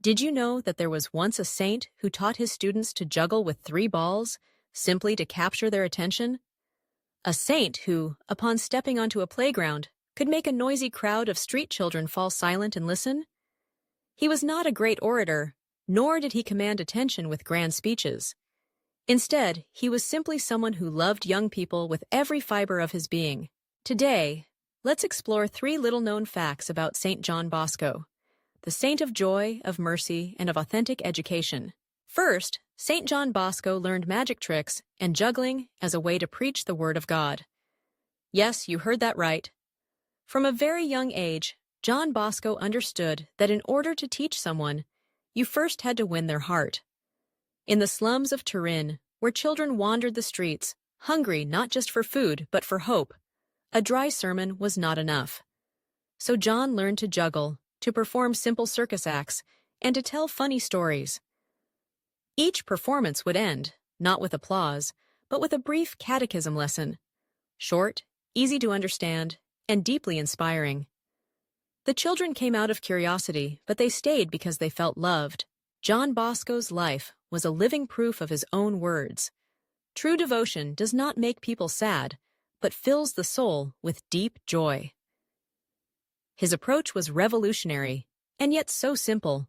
Did you know that there was once a saint who taught his students to juggle with 3 balls, simply to capture their attention? A saint who, upon stepping onto a playground, could make a noisy crowd of street children fall silent and listen? He was not a great orator, nor did he command attention with grand speeches. Instead, he was simply someone who loved young people with every fiber of his being. Today, let's explore 3 little-known facts about Saint John Bosco, the saint of joy, of mercy, and of authentic education. First, Saint John Bosco learned magic tricks and juggling as a way to preach the word of God. Yes, you heard that right. From a very young age, John Bosco understood that in order to teach someone, you first had to win their heart. In the slums of Turin, where children wandered the streets, hungry not just for food but for hope, a dry sermon was not enough. So John learned to juggle, to perform simple circus acts, and to tell funny stories. Each performance would end, not with applause, but with a brief catechism lesson. Short, easy to understand, and deeply inspiring. The children came out of curiosity, but they stayed because they felt loved. John Bosco's life was a living proof of his own words. True devotion does not make people sad, but fills the soul with deep joy. His approach was revolutionary, and yet so simple.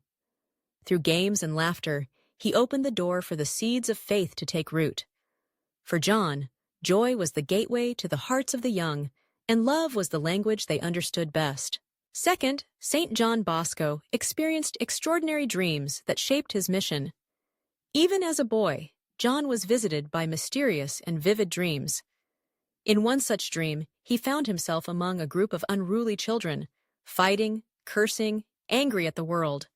Through games and laughter, he opened the door for the seeds of faith to take root. For John, joy was the gateway to the hearts of the young, and love was the language they understood best. Second, Saint John Bosco experienced extraordinary dreams that shaped his mission. Even as a boy, John was visited by mysterious and vivid dreams. In one such dream, he found himself among a group of unruly children, fighting, cursing, angry at the world.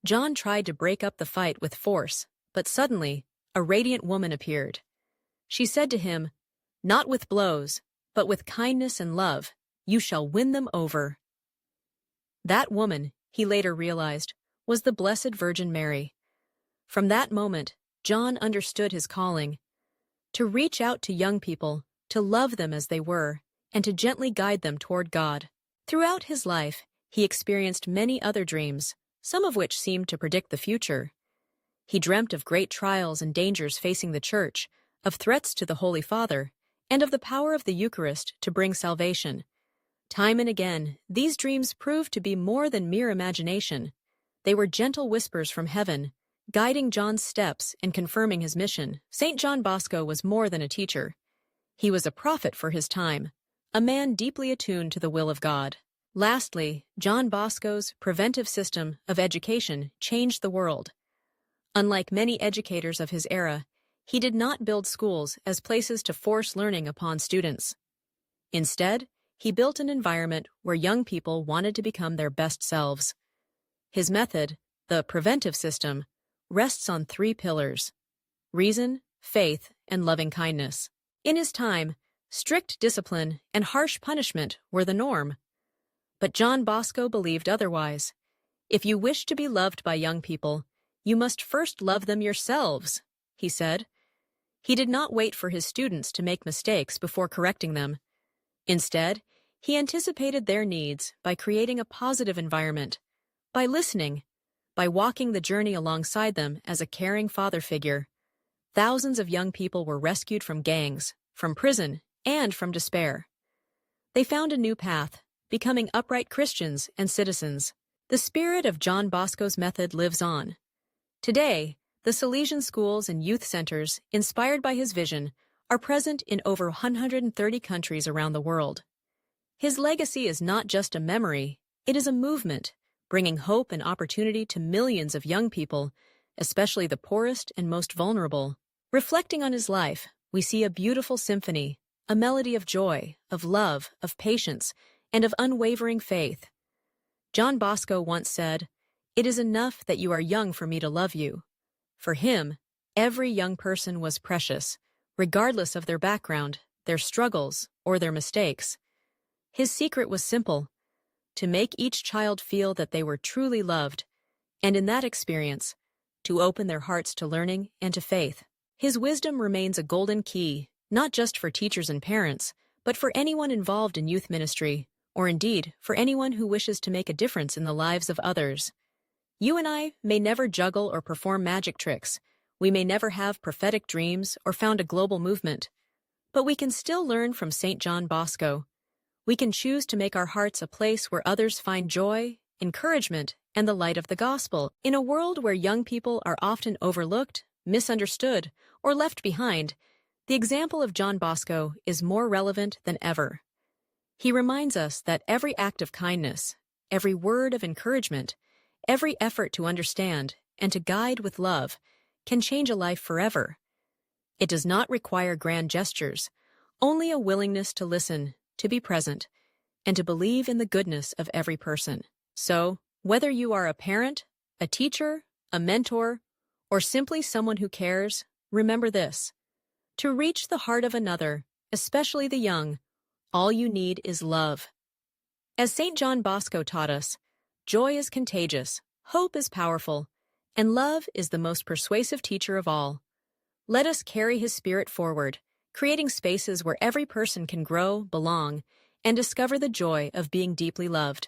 John tried to break up the fight with force, but suddenly, a radiant woman appeared. She said to him, "Not with blows, but with kindness and love, you shall win them over." That woman, he later realized, was the Blessed Virgin Mary. From that moment, John understood his calling: to reach out to young people, to love them as they were, and to gently guide them toward God. Throughout his life, he experienced many other dreams, some of which seemed to predict the future. He dreamt of great trials and dangers facing the Church, of threats to the Holy Father, and of the power of the Eucharist to bring salvation. Time and again, these dreams proved to be more than mere imagination. They were gentle whispers from heaven, guiding John's steps and confirming his mission. Saint John Bosco was more than a teacher. He was a prophet for his time, a man deeply attuned to the will of God. Lastly, John Bosco's preventive system of education changed the world. Unlike many educators of his era, he did not build schools as places to force learning upon students. Instead, he built an environment where young people wanted to become their best selves. His method, the preventive system, rests on 3 pillars: reason, faith, and loving kindness. In his time, strict discipline and harsh punishment were the norm. But John Bosco believed otherwise. If you wish to be loved by young people, you must first love them yourselves, he said. He did not wait for his students to make mistakes before correcting them. Instead, he anticipated their needs by creating a positive environment, by listening, by walking the journey alongside them as a caring father figure. Thousands of young people were rescued from gangs, from prison, and from despair. They found a new path, becoming upright Christians and citizens. The spirit of John Bosco's method lives on. Today, the Salesian schools and youth centers, inspired by his vision, are present in over 130 countries around the world. His legacy is not just a memory, it is a movement, bringing hope and opportunity to millions of young people, especially the poorest and most vulnerable. Reflecting on his life, we see a beautiful symphony, a melody of joy, of love, of patience, and of unwavering faith. John Bosco once said, "It is enough that you are young for me to love you." For him, every young person was precious, regardless of their background, their struggles, or their mistakes. His secret was simple: to make each child feel that they were truly loved, and in that experience, to open their hearts to learning and to faith. His wisdom remains a golden key, not just for teachers and parents, but for anyone involved in youth ministry, or indeed for anyone who wishes to make a difference in the lives of others. You and I may never juggle or perform magic tricks. We may never have prophetic dreams or found a global movement. But we can still learn from St. John Bosco. We can choose to make our hearts a place where others find joy, encouragement, and the light of the gospel. In a world where young people are often overlooked, misunderstood, or left behind, the example of John Bosco is more relevant than ever. He reminds us that every act of kindness, every word of encouragement, every effort to understand and to guide with love can change a life forever. It does not require grand gestures, only a willingness to listen, to be present, and to believe in the goodness of every person. So, whether you are a parent, a teacher, a mentor, or simply someone who cares, remember this. To reach the heart of another, especially the young, all you need is love. As St. John Bosco taught us, joy is contagious, hope is powerful, and love is the most persuasive teacher of all. Let us carry his spirit forward, creating spaces where every person can grow, belong, and discover the joy of being deeply loved.